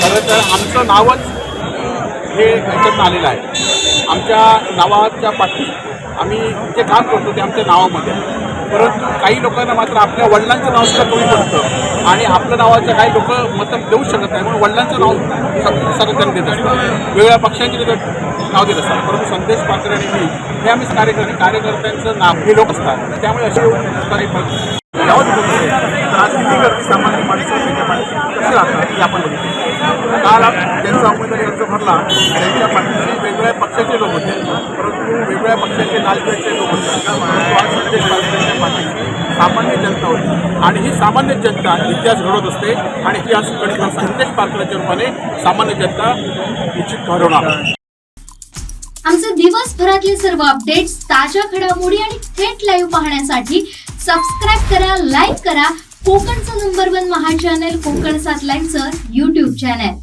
खरं तर आमचं नावच हे याच्यातून आलेलं आहे. आमच्या नावाच्या पाठी आम्ही जे काम करतो ते आमच्या नावामध्ये आहे. परंतु काही लोकांना मात्र आपल्या वडिलांचं नाव सुद्धा कमी पडतं आणि आपल्या नावाचं काही लोक मतलब देऊ शकत नाही म्हणून वडिलांचं नाव सर्वजण देत असतात, वेगवेगळ्या पक्षांचे नाव देत असतात. परंतु संदेश पात्रे आणि मी हे आम्ही कार्यकर्त्यांचं नाव हे लोक असतात. त्यामुळे असे काही यावंच बोलतो. राजकीय गर्दी सामान्य माणसं त्याच्या पाठी कशी राहतात हे आपण बघितलं. काल त्यांचा उमेदवारी अर्ज भरला त्यांच्या पाठीशी वेगवेगळ्या पक्षाचे लोक होते, परंतु वेगवेगळ्या पक्षाचे नागरिकांचे लोक होते. परंतु आज संदेश पात्रेंच्या पाठीशी सामान्य जनता होती आणि ही सामान्य जनता इतिहास घडवत असते आणि इतिहास घडवताना संदेश पात्रेच्या रूपाने सामान्य जनता निश्चित घडवणार. आमचे दिवसभरातले सर्व अपडेट्स, ताज्या घडामोडी आणि थेट लाईव्ह पाहण्यासाठी सबस्क्राईब करा, लाईक करा कोकणचं नंबर 1 महा चॅनल कोकण 7 लाईनचं YouTube चॅनल.